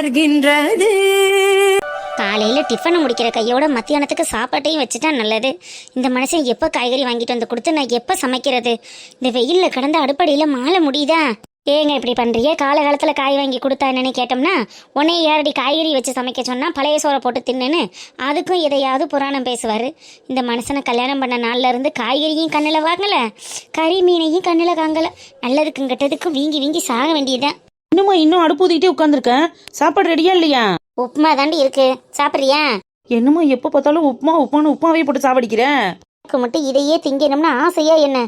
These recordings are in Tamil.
மலர்கின்றது. காலையில் டிஃபனை முடிக்கிற கையோட மத்தியானத்துக்கு சாப்பாட்டையும் வச்சுட்டா நல்லது. இந்த மனுஷன் எப்போ காய்கறி வாங்கிட்டு வந்து கொடுத்து நான் எப்போ சமைக்கிறது? இந்த வெயிலில் கடந்த அடுப்படியில் மாலை முடியுதா? ஏங்க இப்படி பண்ணுறியே? காலகாலத்தில் காய் வாங்கி கொடுத்தா என்னன்னு கேட்டோம்னா உடனே ஏறடி காய்கறி வச்சு சமைக்க சொன்னால் பழைய சோறை போட்டு தின்னுன்னு அதுக்கும் எதையாவது புராணம் பேசுவார். இந்த மனுஷனை கல்யாணம் பண்ண நாளில் இருந்து காய்கறியும் கண்ணில் வாங்கலை, கறி மீனையும் கண்ணில் காங்கலை. நல்லதுக்கும் கெட்டதுக்கும் வீங்கி வீங்கி சாக வேண்டியதுதான். இன்னும் அடுப்பு ஊத்திக்கிட்டே உட்காந்துருக்கேன். சாப்பாடு ரெடியா இல்லையா? உப்புமா தாண்டி இருக்கு, சாப்பிட்றியா? என்னமோ எப்போ பார்த்தாலும் உப்புமாவே போட்டு சாவடிக்கிறேன். மட்டும் இதையே திங்கணும்னா ஆசையா என்ன?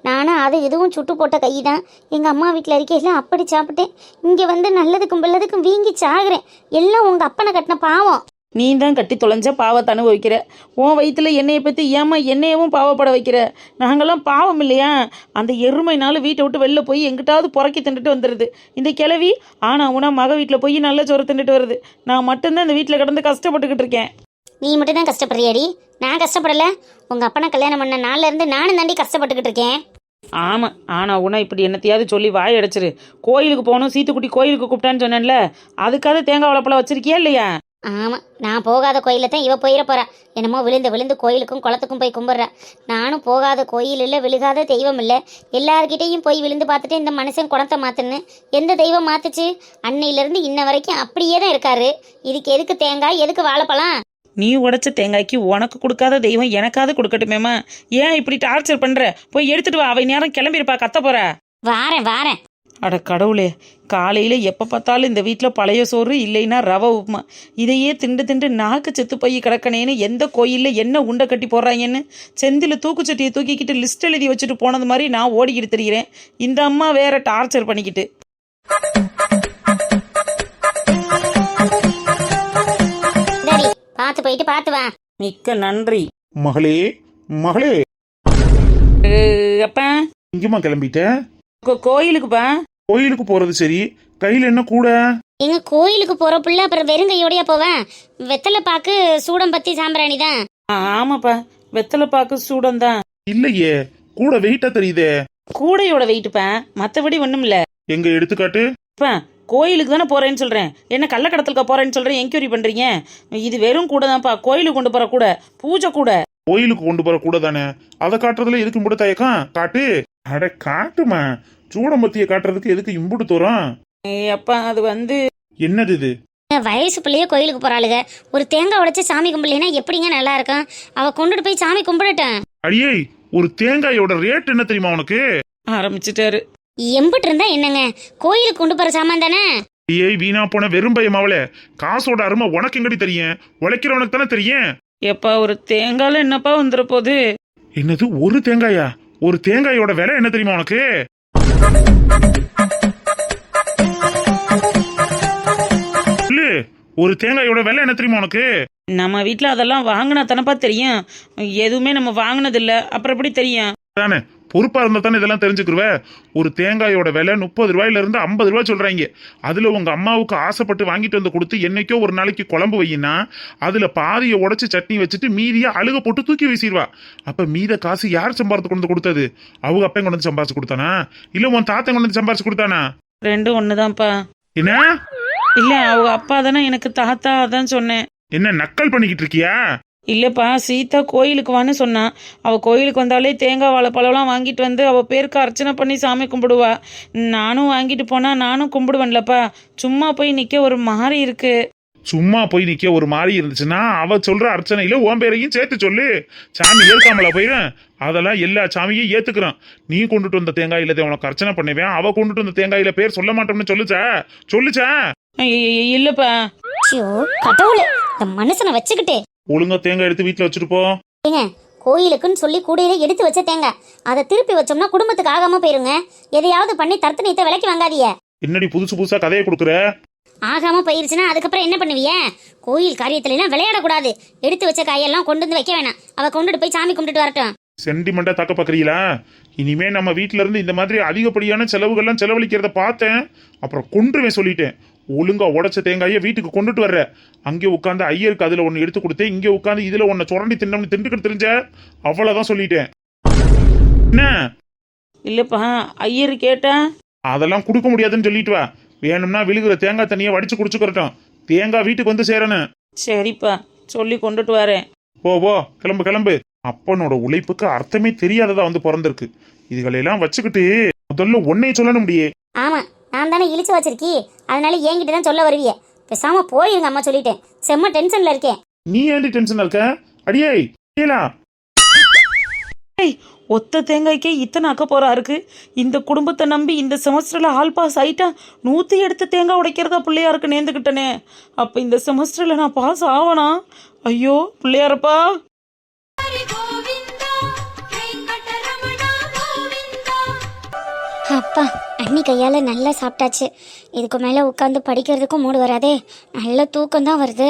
நானும் அது இதுவும் சுட்டு போட்ட கை தான். எங்கள் அம்மா வீட்டில் இருக்கையில அப்படி சாப்பிட்டேன். இங்கே வந்து நல்லதுக்கும் வெள்ளதுக்கும் வீங்கி சாகுறேன். எல்லாம் உங்கள் அப்பனை கட்டின பாவம். நீ தான் கட்டி தொலைஞ்ச பாவத்தை அனுபவிக்கிற. உன் வயிற்றுல எண்ணெயை பற்றி ஏமா என்னையவும் பாவப்பட வைக்கிற? நாங்கள்லாம் பாவம் இல்லையா? அந்த எருமைனாலும் வீட்டை விட்டு வெளில போய் எங்கிட்டாவது புறக்கி தின்னுட்டு வந்துடுது இந்த கிளவி. ஆனால் உனா மக வீட்டில் போய் நல்ல சோறு தின்னுட்டு வருது. நான் மட்டும்தான் இந்த வீட்டில் கிடந்து கஷ்டப்பட்டுக்கிட்டு இருக்கேன். நீ மட்டும் தான் கஷ்டப்படுறியாடி, நான் கஷ்டப்படலை. உங்கள் அப்பனை கல்யாணம் பண்ண நாளில் இருந்து நானும் தாண்டி கஷ்டப்பட்டுக்கிட்டு இருக்கேன். ஆமாம், ஆனால் உனா இப்படி என்னத்தையாவது சொல்லி வாய் அடைச்சிரு. கோயிலுக்கு போகணும், சீத்துக்குட்டி கோயிலுக்கு கூப்பிட்டான்னு சொன்னேன்ல, அதுக்காவது தேங்காய் வளப்பழம் வச்சிருக்கியா இல்லையா? ஆமாம், நான் போகாத கோயிலில் தான் இவ போயிட போகிறா. என்னமோ விழுந்து கோயிலுக்கும் குளத்துக்கும் போய் கும்பிட்றா. நானும் போகாத கோயில் இல்லை, விழுகாத தெய்வம் இல்லை. எல்லார்கிட்டையும் போய் விழுந்து பார்த்துட்டு இந்த மனுஷன் குணத்தை மாற்றுன்னு எந்த தெய்வம் மாற்றுச்சு? அன்னையிலேருந்து இன்ன வரைக்கும் அப்படியே தான் இருக்காரு. இதுக்கு எதுக்கு தேங்காய், எதுக்கு வாழைப்பழம்? நீ உடைச்ச தேங்காய்க்கு உனக்கு கொடுக்காத தெய்வம் எனக்காவது கொடுக்கட்டுமேமா. ஏன் இப்படி டார்ச்சர் பண்ற? போய் எடுத்துட்டு வா. அவை நேரம் கிளம்பிருப்பா, கத்த போற. வாரேன். அட கடவுளே, காலையில எப்ப பார்த்தாலும் இந்த வீட்டில் பழைய சோறு இல்லைன்னா ரவை உப்புமா, இதையே திண்டு நாக்கு செத்து போய் கிடக்கணேன்னு எந்த கோயிலில் என்ன உண்டை கட்டி போடுறாங்கன்னு செந்தில் தூக்குச்சட்டியை தூக்கிக்கிட்டு லிஸ்ட் எழுதி வச்சுட்டு போனது மாதிரி நான் ஓடிக்கிட்டு திரிகிறேன். இந்த அம்மா வேற டார்ச்சர் பண்ணிக்கிட்டு. பார்த்து போயிட்டு பார்த்து வா. மிக்க நன்றி மகளே. அப்பா இங்கம்மா கிளம்பிட்ட? கோயிலுக்குப்பா. கோயிலுக்கு போறது சரி, கையில என்ன கூட? எங்க கோயிலுக்கு போற புள்ள அப்புறம் வெறுங்கையோடய போவேன். வெத்தலை பாக்கு சூடம் பத்தி சாம்பிராணி தான். ஆமாப்பா, வெத்தலை பாக்கு சூடம் தான். இல்லையே, கூட வெயிட்டா தெரியுதே. கூடையோட வெயிட்டுப்பா, மத்தபடி ஒண்ணும் இல்ல. எங்க எடுத்துக்காட்டு? கோயிலுக்கு தானே போறேன்னு சொல்றேன், என்ன கள்ளக்கடத்தலுக்கு போறேன்னு சொல்றேன். என்கொயரி பண்றீங்க? இது வெறும் கூட தான்ப்பா, கோயிலுக்கு கொண்டு போற கூட, பூஜை கூட. கோயிலுக்கு கொண்டு போற கூட தானே, அதை காட்டுறதுல எதுக்கு இம்புட்டு தயக்கம்? காட்டு. அட காட்டுமா, சூடம்பத்திய காட்டுறதுக்கு எதுக்கு இம்புட்டு தூரம்? அப்பா அது வந்து என்னது இது? வயசு பிள்ளையே கோயிலுக்கு போறாளுங்க, ஒரு தேங்காய் உடைச்சு சாமி கும்பிடலைன்னா எப்படிங்க நல்லா இருக்கும்? அவ கொண்டுட்டு போய் சாமி கும்பிடட்டும். அடியே, ஒரு தேங்காயோட ரேட் என்ன தெரியுமா உனக்கு? ஆரம்பிச்சுட்டாரு. எம்பிட்டு இருந்தா என்னங்க, கோயிலுக்கு கொண்டு போற சாமான் தானே. ஏய் வீணா போன வெறும் பயமாவல, காசோட அருமை உனக்கு எங்கடி தெரியும்? உழைக்கிறவனுக்கு தானே தெரியும். எப்பா ஒரு தேங்காயில என்னப்பா வந்துட போகுது? என்னது ஒரு தேங்காயா? ஒரு தேங்காயோட விலை என்ன தெரியுமா உனக்கு? ஒரு தேங்காயோட விலை என்ன தெரியுமா உனக்கு? நம்ம வீட்டுல அதெல்லாம் வாங்கினா தானப்பா தெரியும். எதுவுமே நம்ம வாங்கினது இல்ல, அப்புறம் எப்படி தெரியும்? தானே, பொறுப்பா இருந்தா தானே இதெல்லாம் தெரிஞ்சுக்குருவ. ஒரு தேங்காயோட விலை 30 ரூபாயில இருந்து 50 ரூபாய் சொல்றாங்க. அதுல உங்க அம்மாவுக்கு ஆசைப்பட்டு வாங்கிட்டு வந்து கொடுத்து என்னைக்கோ ஒரு நாளைக்கு குழம்பு வையினா அதுல பாதியை உடைச்சு சட்னி வச்சுட்டு மீதியை அழுக போட்டு தூக்கி வீசிடுவா. அப்ப மீத காசு யார் சம்பாரத்து கொண்டு கொடுத்தது? அவங்க அப்பன் கொண்டு வந்து சம்பாரிச்சு கொடுத்தானா, இல்ல உன் தாத்தன் கொண்டு வந்து சம்பாரிச்சு கொடுத்தானா? ரெண்டும் ஒண்ணுதான்ப்பா. என்ன? இல்ல அவங்க அப்பா தானே எனக்கு தாத்தா, அதான் சொன்னேன். என்ன நக்கல் பண்ணிக்கிட்டு இருக்கியா? இல்லப்பா, சீதா கோயிலுக்கு வான்னு சொன்னா. அவ கோயிலுக்கு வந்தாலே தேங்காய் வாழைப்பழம்லாம் வாங்கிட்டு வந்து அவ பேருக்கு அர்ச்சனை பண்ணி சாமி கும்பிடுவா. நானும் வாங்கிட்டு போனா நானும் கும்பிடுவேன்லப்பா. சும்மா போய் நிக்க ஒரு மாதிரி இருக்கு. சும்மா போய் நிக்க ஒரு மாதிரி இருந்துச்சுன்னா அவ சொல்ற அர்ச்சனையில உன் பேரையும் சேர்த்து சொல்லு. சாமி ஏற்காமல போயிடும். அதெல்லாம் எல்லா சாமியும் ஏத்துக்கிறோம். நீ கொண்டுட்டு வந்த தேங்காயில உனக்கு அர்ச்சனை பண்ணுவேன், அவ கொண்டுட்டு வந்த தேங்காயில பேர் சொல்ல மாட்டோம்னு சொல்லுச்சா? இல்லப்பா. கடவுளே, இந்த மனுஷனை வச்சுக்கிட்டு ஒழுங்கா தேங்காய் எடுத்து வீட்டுல வச்சுட்டு போ. ஏங்க, கோயிலுக்குன்னு சொல்லி கூடையில எடுத்து வச்ச தேங்காய் அதை திருப்பி வச்சோம்னா குடும்பத்துக்கு ஆகாம போயிருங்க. எதையாவது பண்ணி தர்த்தனத்தை விலைக்கு வாங்காதீங்க. என்னடி புதுசா கதையை கொடுக்குற? ஆகாம போயிருச்சுன்னா அதுக்கப்புறம் என்ன பண்ணுவிய? கோயில் காரியத்துல எல்லாம் விளையாடக்கூடாது. எடுத்து வச்ச காயெல்லாம் கொண்டு வந்து வைக்க வேணாம். அவ கொண்டுட்டு போய் சாமி கும்பிட்டுட்டு வரட்டும். சென்டிமெண்டா தாக்க பாக்குறீங்களா? இனிமே நம்ம வீட்டுல இருந்து இந்த மாதிரி அதிகப்படியான செலவுகள்லாம் செலவழிக்கிறத பார்த்தேன், அப்புறம் கொன்றுவேன் சொல்லிட்டேன். ஒழுங்கா உடைச்ச தேங்காயை வீட்டுக்கு கொண்டுட்டு வர்ற. அங்கே உட்காந்து ஐயருக்கு அதுல ஒன்னு எடுத்து கொடுத்தேன், இங்க உட்காந்து இதுல ஒன்ன சுரண்டி திண்டுக்கிட்டு தெரிஞ்ச அவ்வளவுதான் சொல்லிட்டேன். என்ன? இல்லப்பா, ஐயர் கேட்டா அதெல்லாம் கொடுக்க முடியாதுன்னு சொல்லிட்டு வா. வேணும்னா விழுகிற தேங்காய் தண்ணியை வடிச்சு குடிச்சுக்கிறட்டும். தேங்காய் வீட்டுக்கு வந்து சேரணும். சரிப்பா, சொல்லி கொண்டுட்டு வரேன். போ போ, கிளம்பு கிளம்பு. அப்பனோட உழைப்புக்கு அர்த்தமே தெரியாததா வந்து பிறந்திருக்கு. இதுகளெல்லாம் வச்சுக்கிட்டு முதல்ல உன்னைய சொல்லணும் முடியே. ஆமா, நான் தானே இழிச்சு வச்சிருக்கி, அதனால என்கிட்ட தான் சொல்ல வருவிய. பேசாம போயிருங்க அம்மா, சொல்லிட்டேன். செம்ம டென்ஷன்ல இருக்கேன். நீ ஏன்டி டென்ஷன் இருக்க? அடியே கீழா. ஒத்த தேங்காய்க்கே இத்தனை அக்கப்போரா இருக்கு. இந்த குடும்பத்தை நம்பி இந்த செமஸ்டர்ல ஆல் பாஸ் ஆயிட்டா 100 எடுத்து தேங்காய் உடைக்கிறதா பிள்ளையாருக்கு நேர்ந்துக்கிட்டனே. அப்ப இந்த செமஸ்டர்ல நான் பாஸ் ஆவனா? ஐயோ பிள்ளையாரப்பா. அப்பா, அண்ணி கையால நல்லா சாப்பிட்டாச்சு. இதுக்கு மேல உட்காந்து படிக்கிறதுக்கும் மூடு வராதே. நல்ல தூக்கம் தான் வருது.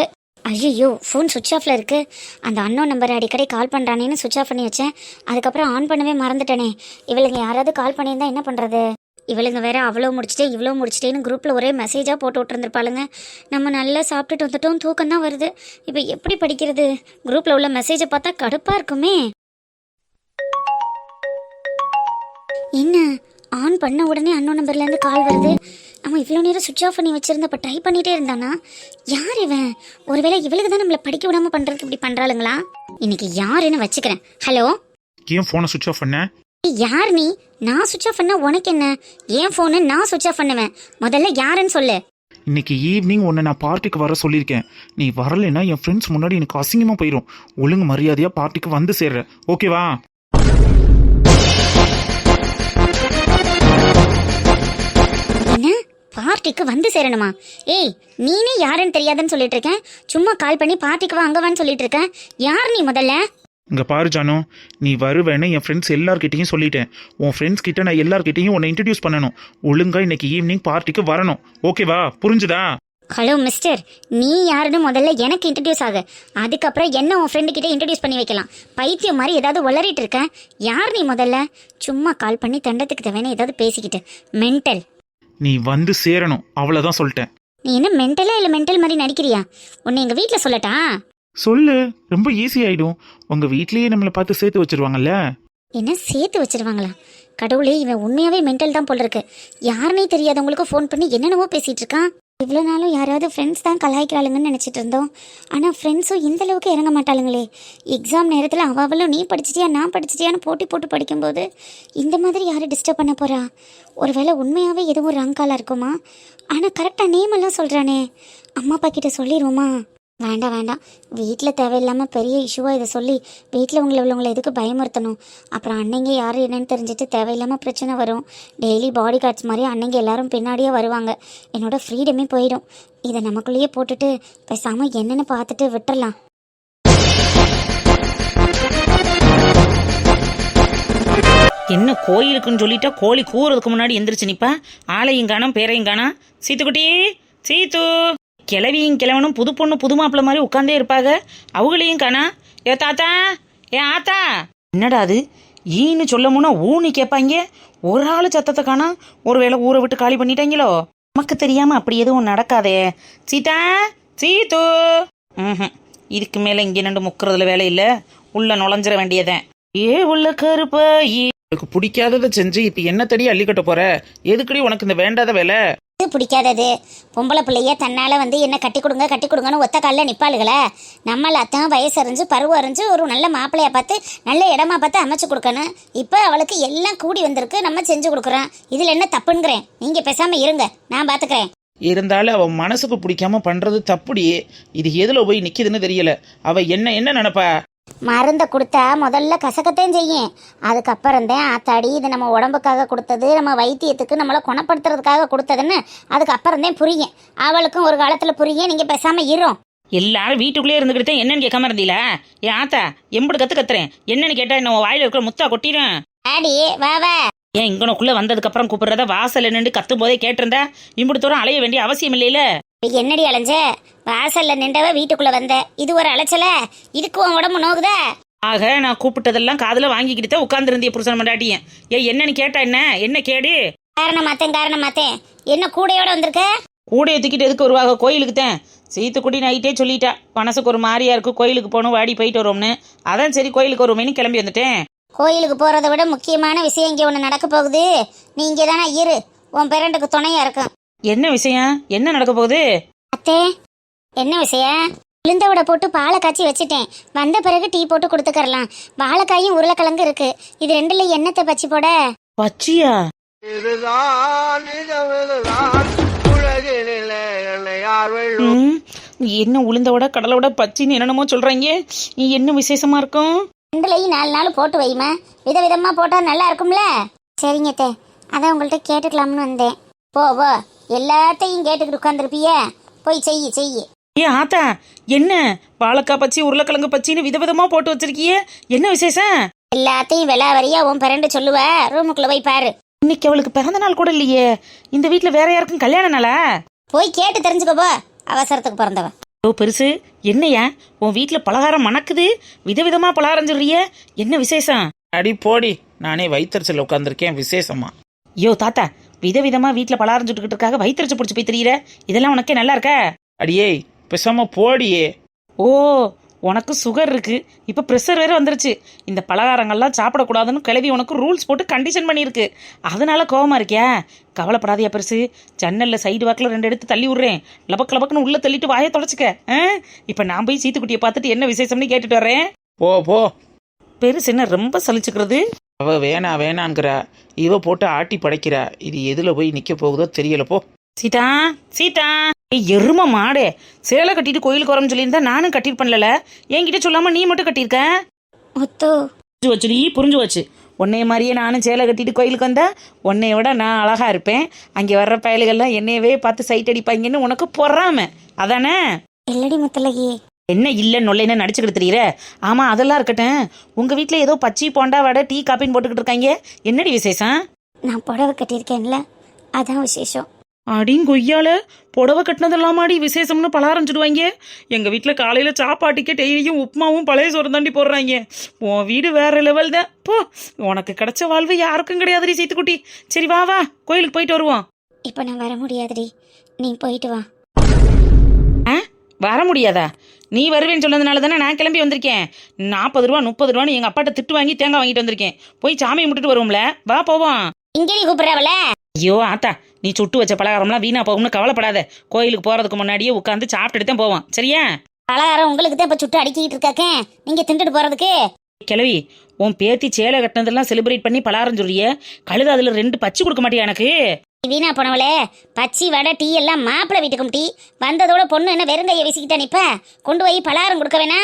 ஐயோ, ஃபோன் சுவிட்ச் ஆஃப்ல இருக்கு. அந்த அன்னோன் நம்பர் அடிக்கடி கால் பண்றானேன்னு சுவிட்ச் ஆஃப் பண்ணி வச்சேன். அதுக்கப்புறம் ஆன் பண்ணவே மறந்துட்டேனே. இவளுங்க யாராவது கால் பண்ணியிருந்தா என்ன பண்றது? இவளுங்க வேற அவ்வளோ முடிச்சிட்டே இவ்வளோ முடிச்சிட்டேன்னு குரூப்ல ஒரே மெசேஜா போட்டு விட்டுருந்துருப்பாளுங்க. நம்ம நல்லா சாப்பிட்டுட்டு வந்துட்டோம், தூக்கம் தான் வருது. இப்போ எப்படி படிக்கிறது? குரூப்ல உள்ள மெசேஜை பார்த்தா கடுப்பா இருக்குமே. என்ன ஆன் பண்ண உடனே அன்னோன் நம்பர்ல இருந்து கால் வருது. அவன் இவ்வளோ நேரம் சுவிட்ச் ஆஃப் பண்ணி வச்சிருந்தப்ப ட்ரை பண்ணிட்டே இருந்தானா? யார் இவன்? ஒருவேளை இவளுக்கு தான் நம்மள படிக்க விடாம பண்றதுக்கு இப்படி பண்றாளுங்களா? இன்னைக்கு யாருன்னு வச்சுக்கிறேன். ஹலோ, ஏன் போனை சுவிட்ச் ஆஃப் பண்ண? யார் நீ? நான் சுவிட்ச் ஆஃப் பண்ண உனக்கு என்ன? ஏன் போனு நான் சுவிட்ச் ஆஃப் பண்ணுவேன். முதல்ல யாருன்னு சொல்லு. இன்னைக்கு ஈவினிங் உன்னை நான் பார்ட்டிக்கு வர சொல்லியிருக்கேன். நீ வரலைன்னா என் ஃப்ரெண்ட்ஸ் முன்னாடி எனக்கு அசிங்கமா போயிடும். ஒழுங்கு மரியாதையா பார்ட்டிக்கு வந்து சேர்ற, ஓகேவா? என்ன பார்ட்டிக்கு வந்து சேரணுமா? ஏய், நீனே யாருன்னு தெரியாதுன்னு சொல்லிட்டு இருக்கேன். சும்மா கால் பண்ணி பார்ட்டிக்கு வா, அங்க வான்னு சொல்லிட்டு இருக்கேன். யார் நீ முதல்ல? இங்க பாரு ஜானு, நீ வருவேன்னு என் ஃப்ரெண்ட்ஸ் எல்லார்கிட்டையும் சொல்லிட்டேன். உன் ஃப்ரெண்ட்ஸ் கிட்ட நான் எல்லார்கிட்டையும் உன்னை இன்ட்ரடியூஸ் பண்ணணும். ஒழுங்கா இன்னைக்கு ஈவினிங் பார்ட்டிக்கு வரணும், ஓகேவா? புரிஞ்சுதா? ஹலோ மிஸ்டர், நீ யாருன்னு முதல்ல எனக்கு இன்ட்ரடியூஸ் ஆகு. அதுக்கப்புறம் என்ன உன் ஃப்ரெண்டு கிட்ட இன்ட்ரடியூஸ் பண்ணி வைக்கலாம். பைத்தியம் மாதிரி ஏதாவது உளறிட்டு இருக்க. யார் நீ முதல்ல? சும்மா கால் பண்ணி தண்டத்துக்கு தேவையான ஏதாவது பேசிக்கிட்டு. மென்டல். நீ வந்து சேரணும், அவ்வளவுதான் சொல்லிட்டேன். நீ என்ன மென்டலா இல்ல மென்டல் மாதிரி நடிக்கிறியா? உன்னை எங்க வீட்ல சொல்லட்டா? சொல்லு, ரொம்ப ஈஸி ஆயிடும். உங்க வீட்லயே நம்மளை பார்த்து சேர்த்து வச்சிருவாங்கல்ல. என்ன சேர்த்து வச்சிருவாங்களா? கடவுளே, இவன் உண்மையாவே மென்டல் தான் போல இருக்கு. யாருன்னே தெரியாதவங்களுக்கு ஃபோன் பண்ணி என்னென்னவோ பேசிட்டு இருக்கான். இவ்வளோ நாளும் யாராவது ஃப்ரெண்ட்ஸ் தான் கலாய்க்கிறாளுங்கன்னு நினச்சிட்டு இருந்தோம். ஆனால் ஃப்ரெண்ட்ஸும் இந்த அளவுக்கு இறங்க மாட்டாளுங்களே. எக்ஸாம் நேரத்தில் அவளும் நீ படிச்சிட்டியா நான் படிச்சிட்டியான்னு போட்டி போட்டு படிக்கும்போது இந்த மாதிரி யாரும் டிஸ்டர்ப் பண்ண போகிறா? ஒருவேளை உண்மையாகவே எதுவும் ராங்காலாக இருக்குமா? ஆனால் கரெக்டாக நேம் எல்லாம் சொல்கிறானே. அம்மா அப்பா கிட்ட சொல்லிடுவோமா? வேண்டாம் வேண்டாம், வீட்டில் தேவையில்லாமல் பெரிய இஷ்யூவாக இதை சொல்லி வீட்டில் உள்ளவங்களை எதுக்கு பயமுறுத்தணும்? அப்புறம் அன்னைங்க யார் என்னன்னு தெரிஞ்சுட்டு தேவையில்லாமல் பிரச்சனை வரும். டெய்லி பாடி கார்ட்ஸ் மாதிரி அன்னைங்க எல்லாரும் பின்னாடியே வருவாங்க. என்னோட ஃப்ரீடமே போயிடும். இதை நமக்குள்ளேயே போட்டுட்டு பேசாமல் என்னென்னு பார்த்துட்டு விட்டுறலாம். என்ன கோயிலுக்குன்னு சொல்லிட்டா கோழி கூறதுக்கு முன்னாடி எந்திரிச்சு நிப்பா. ஆளையும் காணோம் பேரையும் காணோம். சீத்துக்குட்டி, சீத்து. கிளவியும் கிழவனும் புது பொண்ணு புது மாப்பிள்ள மாதிரி உட்காந்தே இருப்பாங்க. அவங்களையும் காணா. ஏ தாத்தா, ஏ ஆத்தா. என்னடா அது? ஈன்னு சொல்ல முன்னா ஊன்னு கேட்பாங்க. ஒரு ஆள் சத்தத்தை காணா. ஒருவேளை ஊரை விட்டு காலி பண்ணிட்டாங்களோ? நமக்கு தெரியாம அப்படி எதுவும் நடக்காதே. சீதா, சீத்து. இதுக்கு மேல இங்க நின்று முக்கிறதுல வேலை இல்ல. உள்ள நுழைஞ்சிட வேண்டியதேன். ஏ உள்ள கருப்பா, எனக்கு பிடிக்காததை செஞ்சு இப்ப என்ன தடி அள்ளிக்கட்ட போற? எதுக்கடி உனக்கு இந்த வேண்டாத வேலை? பிடிக்காதது பொம்பளை பிள்ளைய தன்னால வந்து என்ன கட்டி கொடுங்கன்னு ஒத்த காலில் நிப்பாளுகளை. நம்மள அத்தான் வயசு அறிஞ்சு பருவம் அறிஞ்சு ஒரு நல்ல மாப்பிள்ளைய பார்த்து நல்ல இடமா பார்த்து அமைச்சு கொடுக்கணும். இப்போ அவளுக்கு எல்லாம் கூடி வந்திருக்கு, நம்ம செஞ்சு கொடுக்குறோம். இதில் என்ன தப்புங்கிறேன். நீங்கள் பேசாமல் இருங்க, நான் பார்த்துக்கிறேன். இருந்தாலும் அவன் மனசுக்கு பிடிக்காம பண்றது தப்புடியே. இது எதுல போய் நிக்குதுன்னு தெரியல. அவ என்ன நினைப்பா? மருந்தை கொடுத்தா முதல்ல கசக்கத்தையும் செய்யும். அதுக்கப்புறம் தான் ஆத்தாடி இது நம்ம உடம்புக்காக கொடுத்தது, நம்ம வைத்தியத்துக்கு நம்மளை குணப்படுத்துறதுக்காக கொடுத்ததுன்னு அதுக்கப்புறம் தான் புரியும். அவளுக்கும் ஒரு காலத்தில் புரியும். நீங்கள் பேசாமல் இரும். எல்லாரும் வீட்டுக்குள்ளே இருந்துக்கிட்டு என்னன்னு கேட்காம இருந்தீல? ஏன் ஆத்தா எம்படு கத்துறேன். என்னன்னு கேட்டா என்ன வாயில இருக்கிற முத்தா கொட்டிடும். ஆடி வா வா. ஏன் இங்கனக்குள்ள வந்ததுக்கு அப்புறம் கூப்பிடுறத வாசல் நின்று கத்தும் போதே கேட்டிருந்தா இம்புடு தூரம் அலைய வேண்டிய அவசியம் இல்லையில. என்னடி அலைஞ்ச? வாசல்ல நின்றவ வீட்டுக்குள்ள வந்த, இது ஒரு அலைச்சல? இதுக்கு உன் உடம்பு நோகுதா? ஆக நான் கூப்பிட்டதெல்லாம் காதுல வாங்கிக்கிட்டு தான் உட்கார்ந்து இருந்திய புருஷன் மண்டாட்டியன். என்னன்னு கேட்டா என்ன கேடு? காரணம் மாத்தேன். என்ன கூடையோட வந்திருக்க? கூடையை தூக்கிட்டு எதுக்கு வருவாங்க? கோயிலுக்கு தான். சீத்துக்குடி நைட்டே சொல்லிட்டா மனசுக்கு ஒரு மாதிரியா இருக்கு, கோயிலுக்கு போகணும், வாடி போயிட்டு வருவோம்னு. அதான் சரி கோயிலுக்கு வருவோமேனு கிளம்பி வந்துட்டேன். கோயிலுக்கு போறதை விட முக்கியமான விஷயம் இங்கே ஒன்று நடக்க போகுது. நீ இங்கே தானே இரு, உன் பேரண்டுக்கு துணையா இருக்கும். என்ன விஷயம்? என்ன நடக்க போகுது? அத்தே, என்ன விஷயம்? உளுந்தோட போட்டு பாலை காய்ச்சி வச்சுட்டேன். வந்த பிறகு டீ போட்டு கொடுத்துக்கறலாம். வாழைக்காயும் உருளைக்கிழங்கு இருக்கு. இது ரெண்டுல என்னத்தை பச்சி போட? பச்சியா? இதுதான் நிஜமிதுதான் உலகினிலே என்னை யார் வெல்லும் என்ன உளுந்தோட கடலோட பச்சின்னு என்னென்னமோ சொல்றாங்க. என்ன விசேஷமா இருக்கும்? ரெண்டுலையும் 4 நாள் போட்டு வைமா. விதவிதமா போட்டா நல்லா இருக்கும்ல. சரிங்க தே, அதான் உங்கள்கிட்ட கேட்டுக்கலாம்னு வந்தேன். போ போ, எல்லாத்தையும் கேட்டுக்கிட்டு உட்காந்துருப்பிய. போய் செய்யி. ஆத்தா, என்ன வாழைக்காய் பச்சி உருளைக்கிழங்கு பச்சின்னு விதவிதமா போட்டு வச்சிருக்கிய? என்ன விசேஷம்? எல்லாத்தையும் விலாவரியா உன் பிறண்டு சொல்லுவ. ரூமுக்குள்ள போய் பாரு. இன்னைக்கு அவளுக்கு பிறந்த நாள் கூட இல்லையே. இந்த வீட்டுல வேற யாருக்கும் கல்யாண நாளா? போய் கேட்டு தெரிஞ்சுக்கோ போ. அவசரத்துக்கு பிறந்தவன். ஓ பெருசு, என்னையா உன் வீட்டுல பலகாரம் மணக்குது? விதவிதமா பலகாரம் சொல்றிய, என்ன விசேஷம்? அடி போடி, நானே வயிற்றுச்சல் உட்காந்துருக்கேன் விசேஷமா. ஐயோ தாத்தா, விதவிதமா வீட்டுல பலகாரம் சுட்டுக்கிட்டு இருக்காக வயிற்றுச்சு பிடிச்சி போய் தெரியுற. இதெல்லாம் உனக்கே நல்லா இருக்கா? அடியே பேசாம போடியே. ஓ, உனக்கு சுகர் இருக்கு, இப்போ ப்ரெஷர் வேற வந்துருச்சு. இந்த பலகாரங்கள்லாம் சாப்பிடக்கூடாதுன்னு கிளவி உனக்கு ரூல்ஸ் போட்டு கண்டிஷன் பண்ணியிருக்கு. அதனால கோவமா இருக்கியா? கவலைப்படாதியா பெருசு. ஜன்னலில் சைடு வாக்கில் 2 எடுத்து தள்ளி விட்றேன். லபக்கு லபக்குன்னு உள்ளே தள்ளிட்டு வாயை தொலைச்சிக்க. இப்போ நான் போய் சீத்துக்குட்டியை பார்த்துட்டு என்ன விசேஷம்னு கேட்டுட்டு வரேன். போ. பெருசு என்ன ரொம்ப சலிச்சுக்கிறது? அவ வேணாங்கிறா, இவ போட்டு ஆட்டி படைக்கிறா. இது எதுல போய் நிக்க போகுதோ தெரியல. போ சீதா, எரும மாடே, சேலை கட்டிட்டு கோயிலுக்கு வரோம்னு சொல்லியிருந்தா நானும் கட்டிட்டு பண்ணல. என்கிட்ட சொல்லாம நீ மட்டும் கட்டியிருக்க. புரிஞ்சு வச்சுடி, புரிஞ்சு வச்சு. உன்னைய மாதிரியே நானும் சேலை கட்டிட்டு கோயிலுக்கு வந்தா உன்னைய விட நான் அழகா இருப்பேன். அங்கே வர்ற பயலுகள்லாம் என்னையவே பார்த்து சைட் அடிப்பாங்கன்னு உனக்கு பொறாம அதானே? இல்லடி முத்தலகி. என்ன இல்லை நொல்லைன்னு நடிச்சுக்கிட்டு தெரியுற? ஆமா, அதெல்லாம் இருக்கட்டும். உங்க வீட்டில் ஏதோ பச்சி போண்டா வடை டீ காப்பின்னு போட்டுக்கிட்டு இருக்காங்க. என்னடி விசேஷம்? நான் புடவை கட்டியிருக்கேன்ல, அதான் விசேஷம். அடிங்கொய்யால, புடவை கட்டினதெல்லாமாடி விசேஷம்னு பலகாரம் சுடுவாங்க. எங்கள் வீட்டில் காலையில் சாப்பாட்டுக்கே டெய்லியும் உப்புமாவும் பழைய சோறு தாண்டி போடுறாங்க. உன் வீடு வேற லெவல் தான் போ. உனக்கு கிடைச்ச வாழ்வு யாருக்கும் கிடையாதுடி சீத்துக்குட்டி. சரி வா கோயிலுக்கு போயிட்டு வருவோம். இப்போ நான் வர முடியாதுடி, நீ போயிட்டு வா. வர முடியாதா? நீ வருவேன்னு சொன்னதுனால தானே நான் கிளம்பி வந்திருக்கேன். 40 ரூபா 30 ரூபான்னு எங்கள் அப்பாட்ட திட்டு வாங்கி தேங்காய் வாங்கிட்டு வந்திருக்கேன். போய் சாமியை முட்டுட்டு வருவோம்ல, வா போவோம். இங்கே நீ கூப்பிடுறவள? ஐயோ ஆத்தா, நீ சுட்டு வச்ச பலகாரம்லாம் வீணா போகும்னு கவலைப்படாத. கோயிலுக்கு போறதுக்கு முன்னாடியே உட்காந்து சாப்பிட்டுட்டு தான் போவோம், சரியா? பலகாரம் உங்களுக்கு தான் இப்போ சுட்டு அடிக்கிட்டு இருக்காக்க, நீங்க திண்டுட்டு போறதுக்கு. கிளவி, உன் பேத்தி சேலை கட்டினதெல்லாம் செலிப்ரேட் பண்ணி பலகாரம் சொல்றிய, கழுது அதுல 2 பச்சி கொடுக்க மாட்டியா எனக்கு? வீணா போனவளே, பச்சி வடை டீ எல்லாம் மாப்பிள்ளை வீட்டுக்கும் டீ. வந்ததோட பொண்ணு என்ன வெறுங்கையை வீசிக்கிட்டா நிப்ப? கொண்டு போய் பலகாரம் கொடுக்க வேணா?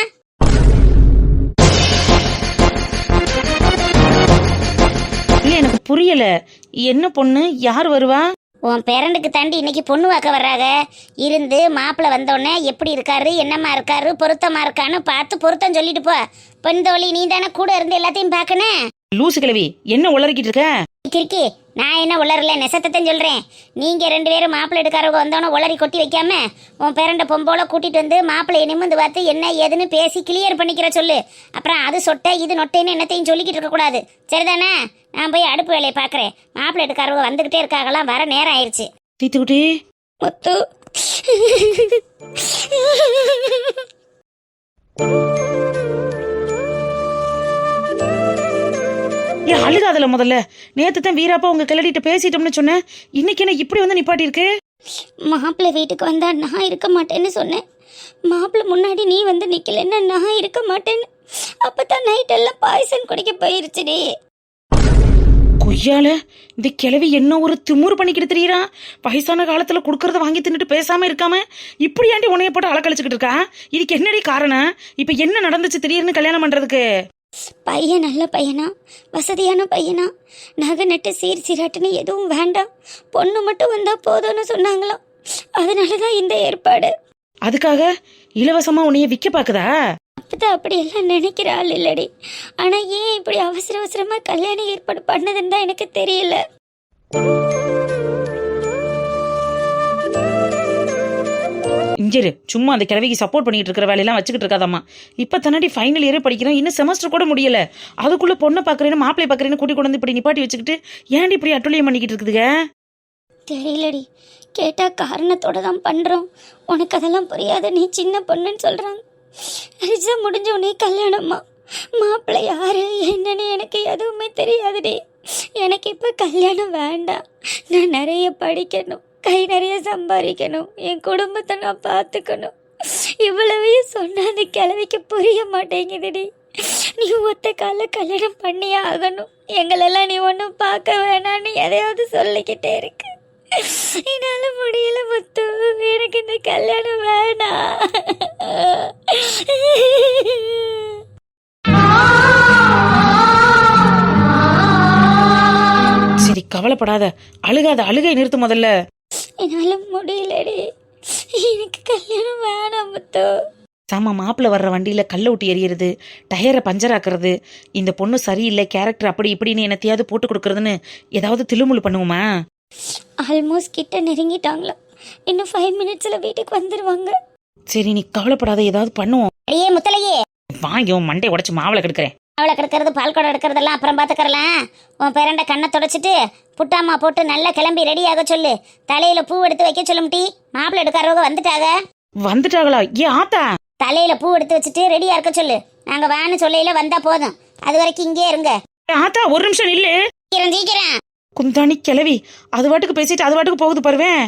இல்ல, எனக்கு புரியல. என்ன பொண்ணு, யார் வருவா? உன் பேரண்டுக்கு தாண்டி இன்னைக்கு பொண்ணு வாக்க வர்றாங்க. இருந்து மாப்பிள்ளை வந்தோடனே எப்படி இருக்காரு, என்னம்மா இருக்காரு, பொருத்தமா இருக்கான்னு பார்த்து பொருத்தம் சொல்லிட்டு போ. பெண்தோழி நீ தானே கூட இருந்து எல்லாத்தையும் பார்க்கணும். லூசு கிளவி, என்ன உளறிக்கிட்டு இருக்க? கிறுக்கி, நான் என்ன உளறல, நெசத்தைத்தான் சொல்றேன். நீங்க 2 பேரும் மாப்பிள்ளை எடுக்காரவங்க வந்தோன்னு உளறி கொட்டி வைக்காம உன் பேரண்ட பொம்போல கூட்டிட்டு வந்து மாப்பிள்ளையை நிமிந்து பார்த்து என்ன ஏதுன்னு பேசி கிளியர் பண்ணிக்கிற சொல்லு. அப்புறம் அது சொட்டை இது நொட்டைன்னு என்னத்தையும் சொல்லிக்கிட்டு இருக்க கூடாது, சரிதானே? நான் போய் அடுப்பு வேலையை பாக்குறேன். மாப்பிள்ளை எடுக்காரவங்க வந்துகிட்டே இருக்காங்களாம், வர நேரம் ஆயிடுச்சு. தீத்துக்குட்டி முத்து, ஏன் அழுகாதல? முதல்ல நேத்து தான் வீராப்பா உங்க கிளடிட்டு பேசிட்டோம்னு சொன்னேன். இன்னைக்கு என்ன இப்படி வந்து நிப்பாட்டி இருக்கு? மாப்பிள்ளை வீட்டுக்கு வந்தா நான் இருக்க மாட்டேன்னு சொன்னேன். மாப்பிள்ளை முன்னாடி நீ வந்து நிக்கலன்னா நான் இருக்க மாட்டேன்னு. அப்பதான் நைட் எல்லாம் பாய்சன் குடிக்க போயிருச்சுடி. கொய்யால, இந்த கிழவி என்ன ஒரு திமுறு பண்ணிக்கிட்டு தெரியுறா? வயசான காலத்துல குடுக்கறத வாங்கி தின்னுட்டு பேசாம இருக்காம இப்படி ஆண்டி உன்னைய போட்டு அலக்கழிச்சுக்கிட்டு இருக்கா? இதுக்கு என்னடி காரணம்? இப்ப என்ன நடந்துச்சு திடீர்னு கல்யாணம் பண்றதுக்கு? பையன் நல்ல பையனா, வசதியான பையனா, நகை நட்டு சீர் சீராட்டுன்னு எதுவும் வேண்டாம், பொண்ணு மட்டும் வந்தா போதும்னு சொன்னாங்களாம். அதனாலதான் இந்த ஏற்பாடு. அதுக்காக இலவசமா உன்னைய விக்க பாக்குதா? அப்பதான் அப்படியெல்லாம் நினைக்கிற ஆள் இல்லடி. ஆனா ஏன் இப்படி அவசர அவசரமா கல்யாணம் ஏற்பாடு பண்ணதுன்னு தான் எனக்கு தெரியல. இஞ்சிரு, சும்மா அந்த கிழவிக்கு சப்போர்ட் பண்ணிட்டு இருக்கிற வேலையெல்லாம் வச்சுக்கிட்டு இருக்காதாம்மா. இப்ப தன்னாடி ஃபைனல் இயரே படிக்கிறோம், இன்னும் செமஸ்டர் கூட முடியல. அதுக்குள்ள பொண்ணை பாக்குறேன்னு மாப்பிள்ளை பாக்குறேன்னு கூட்டி கொண்டு வந்து இப்படி நிப்பாட்டி வச்சுக்கிட்டு ஏன்டி இப்படி அட்டுழியம் பண்ணிக்கிட்டு இருக்குதுங்க? தெரியலடி, கேட்டா காரணத்தோட தான் பண்றோம். உனக்கு அதெல்லாம் புரியாது, நீ சின்ன பொண்ணுன்னு சொல்றாங்க. ரிசம் முடிஞ்ச உடனே கல்யாணம்மா. மாப்பிள்ளை யாரு என்னன்னு எனக்கு எதுவுமே தெரியாதுடி. எனக்கு இப்ப கல்யாணம் வேண்டாம். நான் நிறைய படிக்கணும், கை நிறைய சம்பாதிக்கணும், என் குடும்பத்தை நான் பார்த்துக்கணும். இவ்வளவையும் சொன்ன அந்த கிழவிக்கு புரிய மாட்டேங்குதுடி. நீ ஒத்த கால கல்யாணம் பண்ணியே ஆகணும், எங்களெல்லாம் நீ ஒன்றும் பார்க்க வேணான்னு எதையாவது சொல்லிக்கிட்டே இருக்கு. என்னால முடியல முத்து, எனக்கு இந்த கல்யாணம் வேணாம். சரி கவலைப்படாத, அழுகாத, அழுகை நிறுத்து முதல்ல. என்னால முடியலடி, எனக்கு கல்யாணம் வேணாம் முத்து. சாமா மாப்பிள்ள வர்ற வண்டியில கல்ல ஊட்டி எறியறது, டயரை பஞ்சர் ஆக்குறது, இந்த பொண்ணு சரியில்லை, கேரக்டர் அப்படி இப்படின்னு என்னத்தையாவது போட்டு கொடுக்கறதுன்னு ஏதாவது திலுமுழு பண்ணுவோமா? ஆல்மோஸ்ட் கிட்ட நெருங்கிட்டாங்களா, இன்னும் 5 மினிட்ஸ்ல வீட்டுக்கு வந்துருவாங்க. சரி நீ கவலைப்படாத, ஏதாவது பண்ணுவோம். அடியே முத்தலையே, வாங்கி உன் மண்டை உடைச்சு மாவளை கெடுக்கிறேன். அவளை கிடக்கிறது பால் குடம் எடுக்கிறதெல்லாம் அப்புறம் பார்த்துக்கறலாம். உன் பேரண்ட கண்ணை தொடச்சிட்டு புட்டாமா போட்டு நல்லா கிளம்பி ரெடி ஆக சொல்லு. தலையில பூ எடுத்து வைக்க சொல்லும். டீ மாப்பிள்ளை எடுக்காரவங்க வந்துட்டாங்க. வந்துட்டாங்களா? ஏ ஆத்தா, தலையில பூ எடுத்து வச்சுட்டு ரெடியா இருக்க சொல்லு. நாங்க வேன்னு சொல்லையில வந்தா போதும், அது வரைக்கும் இங்கே இருங்க. ஆத்தா ஒரு நிமிஷம் நில்லு. சீக்கிரம் சீக்கிரம். குந்தாணி கிளவி அது வாட்டுக்கு பேசிட்டு அது வாட்டுக்கு போகுது பாருவேன்.